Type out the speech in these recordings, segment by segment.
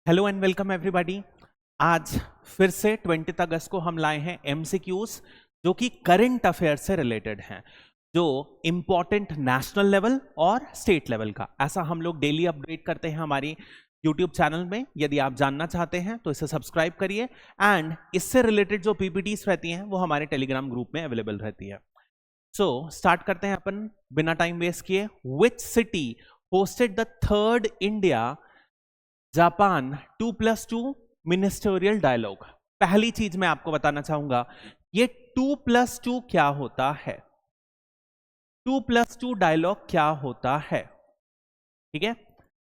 Hello and welcome everybody. आज फिर से 20 अगस्त को हम लाए हैं एमसीक्यूज जो कि करंट अफेयर से रिलेटेड हैं, जो इंपॉर्टेंट नेशनल लेवल और स्टेट लेवल का ऐसा हम लोग डेली अपडेट करते हैं हमारी यूट्यूब चैनल में। यदि आप जानना चाहते हैं तो इसे सब्सक्राइब करिए एंड इससे रिलेटेड जो पीपीटीज रहती हैं वो हमारे टेलीग्राम ग्रुप में अवेलेबल रहती है। सो स्टार्ट करते हैं अपन बिना टाइम वेस्ट किए। Which city hosted the third India Japan 2+2 ministerial dialogue? पहली चीज मैं आपको बताना चाहूंगा, ये 2+2 क्या होता है, 2+2 डायलॉग क्या होता है। ठीक है,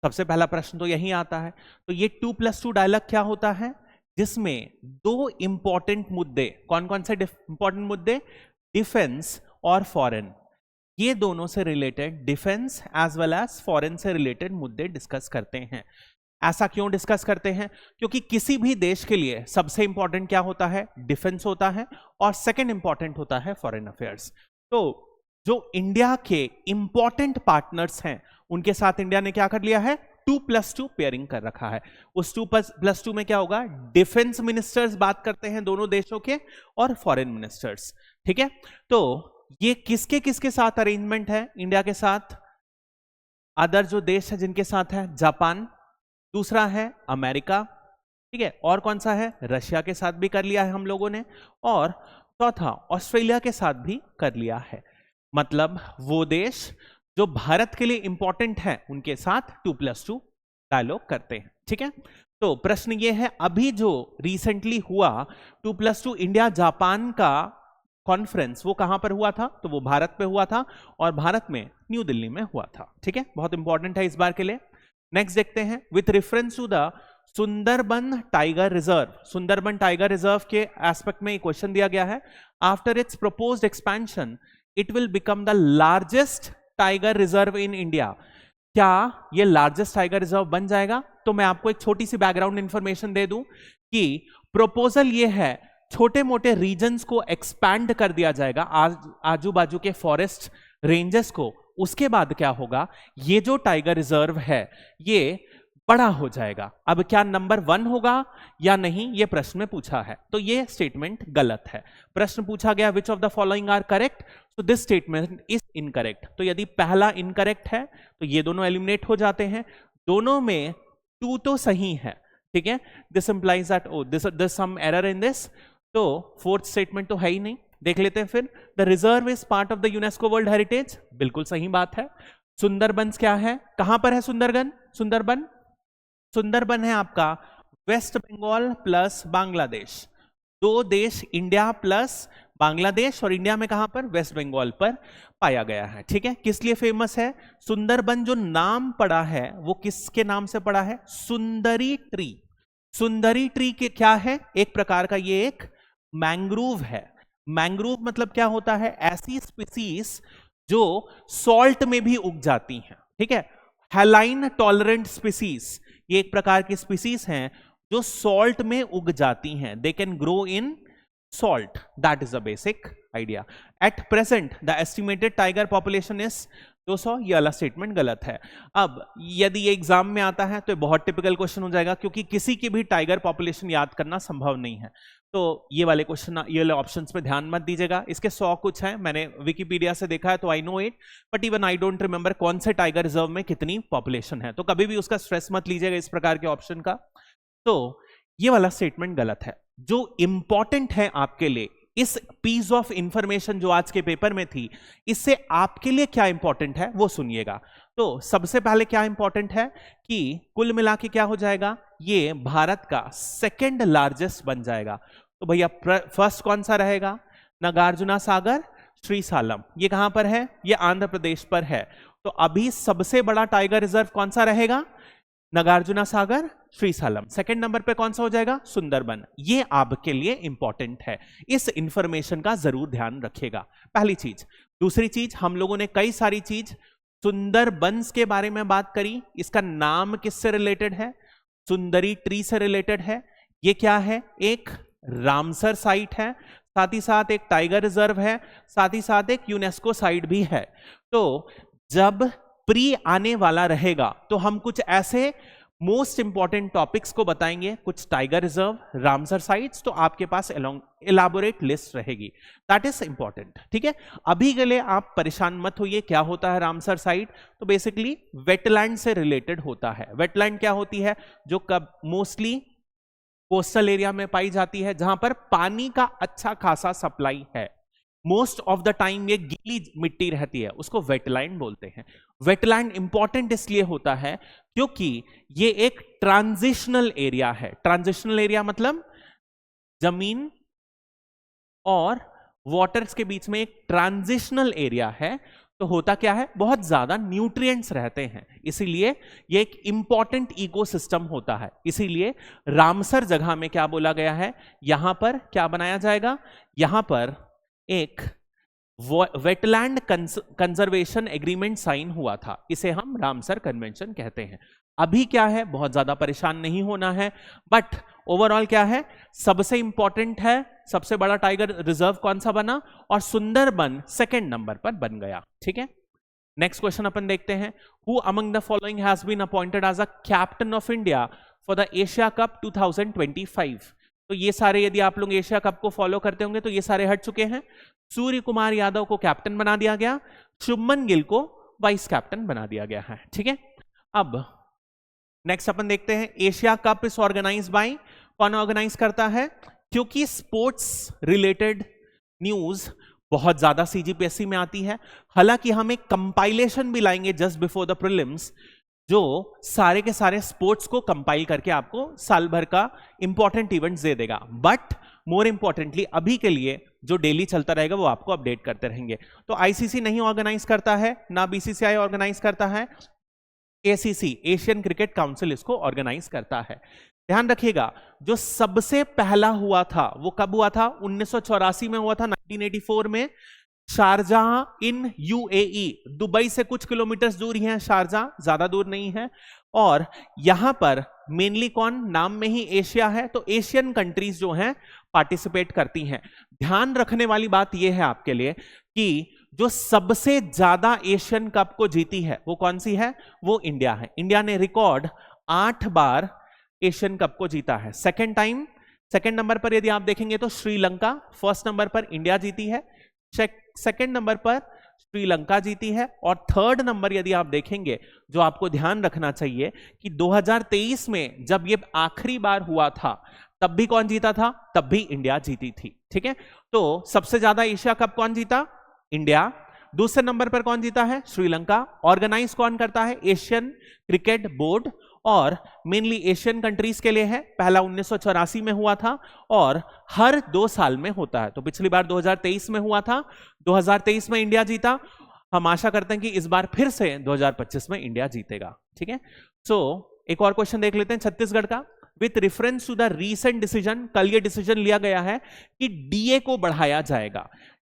सबसे पहला प्रश्न तो यही आता है। तो ये 2+2 डायलॉग क्या होता है, जिसमें दो इंपॉर्टेंट मुद्दे, कौन कौन से इंपॉर्टेंट मुद्दे, डिफेंस और फॉरेन, ये दोनों से related, defence as well as foreign से रिलेटेड मुद्दे डिस्कस करते हैं। ऐसा क्यों डिस्कस करते हैं? क्योंकि किसी भी देश के लिए सबसे इंपॉर्टेंट क्या होता है, डिफेंस होता है, और सेकंड इंपॉर्टेंट होता है फॉरेन अफेयर्स। तो जो इंडिया के इंपॉर्टेंट पार्टनर्स हैं उनके साथ इंडिया ने क्या कर लिया है, 2+2 पेयरिंग कर रखा है। उस 2+2 में क्या होगा, डिफेंस मिनिस्टर्स बात करते हैं दोनों देशों के, और फॉरेन मिनिस्टर्स। ठीक है, तो ये किसके किसके साथ अरेंजमेंट है, इंडिया के साथ, अदर जो देश है जिनके साथ है, जापान, दूसरा है अमेरिका, ठीक है, और कौन सा है, रशिया के साथ भी कर लिया है हम लोगों ने, और चौथा ऑस्ट्रेलिया के साथ भी कर लिया है। मतलब वो देश जो भारत के लिए इंपॉर्टेंट है उनके साथ 2+2 डायलॉग करते हैं। ठीक है, तो प्रश्न ये है, अभी जो रिसेंटली हुआ 2+2 इंडिया जापान का कॉन्फ्रेंस, वो कहां पर हुआ था, तो वो भारत पे हुआ था, और भारत में न्यू दिल्ली में हुआ था। ठीक है, बहुत इंपॉर्टेंट है इस बार के लिए। नेक्स्ट देखते हैं, with reference to the Sundarban tiger reserve, Sundarban tiger reserve के एस्पेक्ट में क्वेश्चन दिया गया है, after its proposed expansion it will become the largest tiger reserve in India. क्या ये लार्जेस्ट टाइगर रिजर्व बन जाएगा? तो मैं आपको एक छोटी सी बैकग्राउंड इंफॉर्मेशन दे दूं कि प्रपोजल ये है, छोटे मोटे रीजन्स को एक्सपैंड कर दिया जाएगा, आजू बाजू के फॉरेस्ट रेंजेस को। उसके बाद क्या होगा, ये जो टाइगर रिजर्व है ये बड़ा हो जाएगा। अब क्या नंबर 1 होगा या नहीं, ये प्रश्न में पूछा है, तो ये स्टेटमेंट गलत है। प्रश्न पूछा गया which of the following are correct, तो दिस स्टेटमेंट इज इनकरेक्ट। तो यदि पहला इनकरेक्ट है तो ये दोनों एलिमिनेट हो जाते हैं, दोनों में 2 तो सही है। ठीक है, this implies that oh this some error in this, तो फोर्थ स्टेटमेंट तो है ही नहीं। देख लेते हैं फिर, the reserve is part of the UNESCO world heritage, बिल्कुल सही बात है। सुंदरबन क्या है, कहां पर है सुंदरबन? सुंदरबन है आपका वेस्ट बंगाल प्लस बांग्लादेश, दो देश इंडिया प्लस बांग्लादेश, और इंडिया में कहां पर, वेस्ट बंगाल पर पाया गया है। ठीक है, किस लिए फेमस है सुंदरबन? जो नाम पड़ा है वो किसके नाम से पड़ा है, सुंदरी ट्री। सुंदरी ट्री के क्या है, एक प्रकार का ये एक मैंग्रोव है। मैंग्रोव मतलब क्या होता है, ऐसी स्पीसीज जो सॉल्ट में भी उग जाती हैं। ठीक है, हैलाइन टॉलरेंट स्पीसीज, ये एक प्रकार की स्पीसीज हैं जो सॉल्ट में उग जाती हैं, they can grow in salt, that is the basic idea. At present the estimated tiger population is 200, ये वाला स्टेटमेंट गलत है। अब यदि ये एग्जाम में आता है तो ये बहुत टिपिकल क्वेश्चन हो जाएगा, क्योंकि किसी की भी टाइगर पॉपुलेशन याद करना संभव नहीं है, तो ये वाले क्वेश्चन, ये वाले ऑप्शंस पे ध्यान मत दीजिएगा। इसके 100 कुछ हैं, मैंने विकिपीडिया से देखा है तो I know it, but even I don't remember कौन से टाइगर रिजर्व में कितनी पॉपुलेशन है, तो कभी भी उसका स्ट्रेस मत लीजिएगा इस प्रकार के ऑप्शन का। तो ये वाला स्टेटमेंट गलत है। जो इंपॉर्टेंट है आपके लिए, इस पीस ऑफ इंफॉर्मेशन जो आज के पेपर में थी, इससे आपके लिए क्या इंपॉर्टेंट है वो सुनिएगा। तो सबसे पहले क्या इंपॉर्टेंट है कि कुल मिला के क्या हो जाएगा, ये भारत का सेकंड लार्जेस्ट बन जाएगा। तो भैया फर्स्ट कौन सा रहेगा, नागार्जुना सागर श्रीसालम, ये कहां पर है, ये आंध्र प्रदेश पर है। तो अभी सबसे बड़ा टाइगर रिजर्व कौन सा रहेगा, नागार्जुना सागर श्रीसालम। सेकंड नंबर पे कौन सा हो जाएगा, सुंदरबन। ये आपके लिए इंपॉर्टेंट है, इस इंफॉर्मेशन का जरूर ध्यान रखिएगा, पहली चीज। दूसरी चीज, हम लोगों ने कई सारी चीज सुंदरबंस के बारे में बात करी, इसका नाम किससे रिलेटेड है, सुंदरी ट्री से रिलेटेड है। ये क्या है, एक रामसर साइट है, साथ ही साथ एक टाइगर रिजर्व है, साथ ही साथ एक यूनेस्को साइट भी है। तो जब प्री आने वाला रहेगा तो हम कुछ ऐसे मोस्ट इंपॉर्टेंट टॉपिक्स को बताएंगे, कुछ टाइगर रिजर्व, रामसर साइट्स, तो आपके पास एलाबोरेट लिस्ट रहेगी, दैट इज इंपॉर्टेंट। ठीक है, अभी के लिए आप परेशान मत होइए। क्या होता है रामसर साइट? तो बेसिकली वेटलैंड से रिलेटेड होता है। वेटलैंड क्या होती है? जो कब मोस्टली कोस्टल एरिया में पाई जाती है, जहां पर पानी का अच्छा खासा सप्लाई है। मोस्ट ऑफ द टाइम ये गीली मिट्टी रहती है, उसको वेटलैंड बोलते हैं। वेटलैंड इंपॉर्टेंट इसलिए होता है क्योंकि ये एक ट्रांजिशनल एरिया है। ट्रांजिशनल एरिया मतलब जमीन और वाटर्स के बीच में एक ट्रांजिशनल एरिया है। तो होता क्या है, बहुत ज्यादा न्यूट्रिएंट्स रहते हैं, इसीलिए ये एक इंपॉर्टेंट इकोसिस्टम होता है। इसीलिए रामसर जगह में क्या बोला गया है, यहां पर क्या बनाया जाएगा, यहां पर एक वेटलैंड कंजर्वेशन एग्रीमेंट साइन हुआ था, इसे हम रामसर कन्वेंशन कहते हैं। अभी क्या है, बहुत ज्यादा परेशान नहीं होना है, बट ओवरऑल क्या है, सबसे इंपॉर्टेंट है, सबसे बड़ा टाइगर रिजर्व कौन सा बना, और सुंदरबन सेकंड नंबर पर बन गया। ठीक है, नेक्स्ट क्वेश्चन अपन देखते हैं। Who among the following has been appointed as a captain of India for the Asia cup 2025? तो ये सारे, यदि आप लोग एशिया कप को फॉलो करते होंगे तो ये सारे हट चुके हैं। सूर्य कुमार यादव को कैप्टन बना दिया गया, शुभमन गिल को वाइस कैप्टन बना दिया गया है। ठीक है, अब नेक्स्ट अपन देखते हैं, Asia cup is organise by, कौन ऑर्गेनाइज करता है? क्योंकि स्पोर्ट्स रिलेटेड न्यूज बहुत ज्यादा सीजीपीएससी में आती है, हालांकि हम एक कंपाइलेशन भी लाएंगे जस्ट बिफोर द प्रीलिम्स, जो सारे के सारे स्पोर्ट्स को कंपाइल करके आपको साल भर का इंपॉर्टेंट इवेंट्स दे देगा। बट मोर इंपॉर्टेंटली अभी के लिए जो डेली चलता रहेगा वो आपको अपडेट करते रहेंगे। तो आईसीसी नहीं ऑर्गेनाइज करता है, ना बीसीसीआई ऑर्गेनाइज करता है, एसीसी एशियन क्रिकेट काउंसिल इसको ऑर्गेनाइज करता है। ध्यान रखिएगा, जो सबसे पहला हुआ था वो कब हुआ था? 1984 में हुआ था, 1984 में, शारजाह इन यूएई, दुबई से कुछ किलोमीटर दूर ही है शारजाह, ज्यादा दूर नहीं है। और यहां पर मेनली कौन, नाम में ही एशिया है, तो एशियन कंट्रीज जो हैं पार्टिसिपेट करती हैं। ध्यान रखने वाली बात यह है आपके लिए कि जो सबसे ज्यादा एशियन कप को जीती है वो कौन सी है? वो इंडिया है। इंडिया ने रिकॉर्ड 8 बार एशियन कप को जीता है। सेकंड नंबर पर यदि आप देखेंगे तो श्रीलंका, फर्स्ट नंबर पर इंडिया जीती है, सेकंड नंबर पर श्रीलंका जीती है, और थर्ड नंबर यदि आप देखेंगे, जो आपको ध्यान रखना चाहिए कि 2023 में जब ये आखिरी बार हुआ था तब भी कौन जीता था? तब भी इंडिया जीती थी। ठीक है, तो सबसे ज्यादा एशिया कप कौन जीता? इंडिया। दूसरे नंबर पर कौन जीता है? श्रीलंका। ऑर्गेनाइज कौन करता है? एशियन क्रिकेट बोर्ड, और मेनली एशियन कंट्रीज के लिए है। पहला 1984 में हुआ था और हर 2 साल में होता है। तो पिछली बार 2023 में हुआ था, 2023 में इंडिया जीता, हम आशा करते हैं कि इस बार फिर से 2025 में इंडिया जीतेगा। ठीक है, सो एक और क्वेश्चन देख लेते हैं छत्तीसगढ़ का। With reference to the recent decision, कल ये डिसीजन लिया गया है कि डीए को बढ़ाया जाएगा।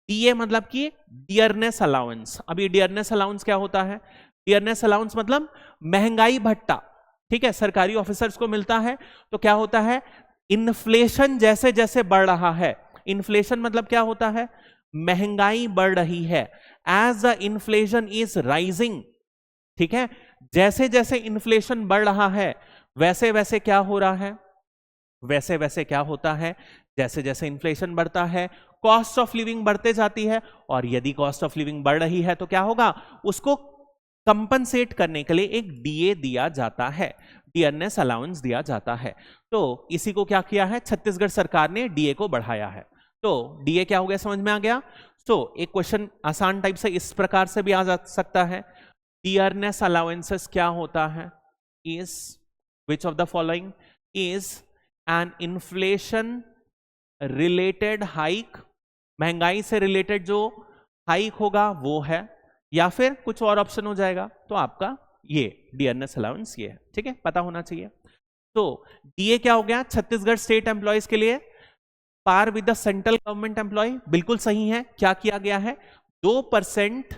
डीए मतलब कि डियरनेस अलाउंस। अभी डियरनेस अलाउंस क्या होता है? डियरनेस अलाउंस मतलब महंगाई भत्ता, ठीक है, सरकारी ऑफिसर्स को मिलता है। तो क्या होता है, इन्फ्लेशन जैसे जैसे बढ़ रहा है, इन्फ्लेशन मतलब क्या होता है? महंगाई बढ़ रही है, as the inflation is rising, ठीक है, जैसे जैसे इन्फ्लेशन बढ़ रहा है वैसे वैसे क्या हो रहा है, वैसे वैसे क्या होता है, जैसे जैसे इन्फ्लेशन बढ़ता है कॉस्ट ऑफ लिविंग बढ़ते जाती है, और यदि कॉस्ट ऑफ लिविंग बढ़ रही है तो क्या होगा, उसको कंपनसेट करने के लिए एक डीए दिया जाता है, डियरनेस अलाउंस दिया जाता है। तो इसी को क्या किया है, छत्तीसगढ़ सरकार ने डीए को बढ़ाया है। तो डीए क्या हो गया, समझ में आ गया। तो एक क्वेश्चन आसान टाइप से इस प्रकार से भी आ जा सकता है, डियरनेस अलाउंसेस क्या होता है, is which of the following is an inflation related hike, महंगाई से रिलेटेड जो हाइक होगा वो है, या फिर कुछ और ऑप्शन हो जाएगा। तो आपका ये डियरनेस अलाउंस ये है, ठीक है, पता होना चाहिए। तो डीए क्या हो गया, छत्तीसगढ़ स्टेट एम्प्लॉयज के लिए par with the central government employee, बिल्कुल सही है। क्या किया गया है, 2%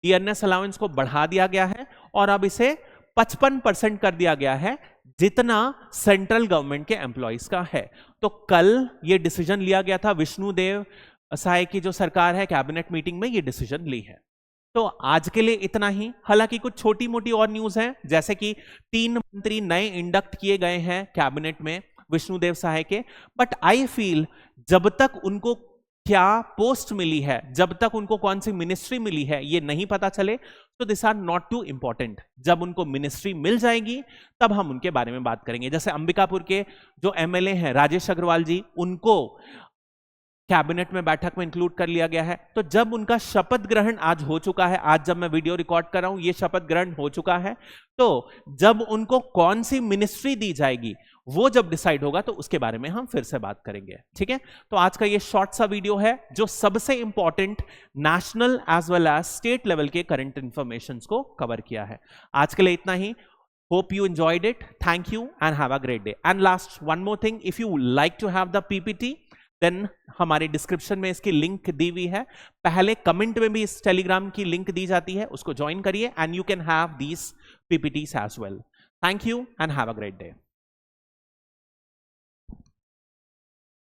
डियरनेस अलाउंस को बढ़ा दिया गया है, और अब इसे 55% कर दिया गया है, जितना सेंट्रल गवर्नमेंट के एम्प्लॉयज का है। तो कल ये डिसीजन लिया गया था, विष्णुदेव साय की जो सरकार है कैबिनेट मीटिंग में ये डिसीजन ली है। तो आज के लिए इतना ही। हालांकि कुछ छोटी मोटी और न्यूज हैं, जैसे कि 3 मंत्री नए इंडक्ट किए गए हैं कैबिनेट में विष्णुदेव सहाय के, बट आई फील जब तक उनको क्या पोस्ट मिली है, जब तक उनको कौन सी मिनिस्ट्री मिली है ये नहीं पता चले, तो this are not too important. जब उनको मिनिस्ट्री मिल जाएगी तब हम उनके बारे में बात करेंगे। जैसे अंबिकापुर के जो एमएलए हैं राजेश अग्रवाल जी, उनको कैबिनेट में बैठक में इंक्लूड कर लिया गया है। तो जब उनका शपथ ग्रहण आज हो चुका है, आज जब मैं वीडियो रिकॉर्ड कर रहा हूं ये शपथ ग्रहण हो चुका है, तो जब उनको कौन सी मिनिस्ट्री दी जाएगी वो जब डिसाइड होगा तो उसके बारे में हम फिर से बात करेंगे। ठीक है, तो आज का ये शॉर्ट सा वीडियो है जो सबसे important national as well as state level के करंट इंफॉर्मेशन को कवर किया है। आज के लिए इतना ही। Hope you enjoyed it. Thank you and have a great day. And last one more thing, if you like to have the PPT, then हमारे डिस्क्रिप्शन में इसकी लिंक दी हुई है। पहले कमेंट में भी इस टेलीग्राम की लिंक दी जाती है, उसको ज्वाइन करिए and you can have these PPTs as well. Thank you and have a great day.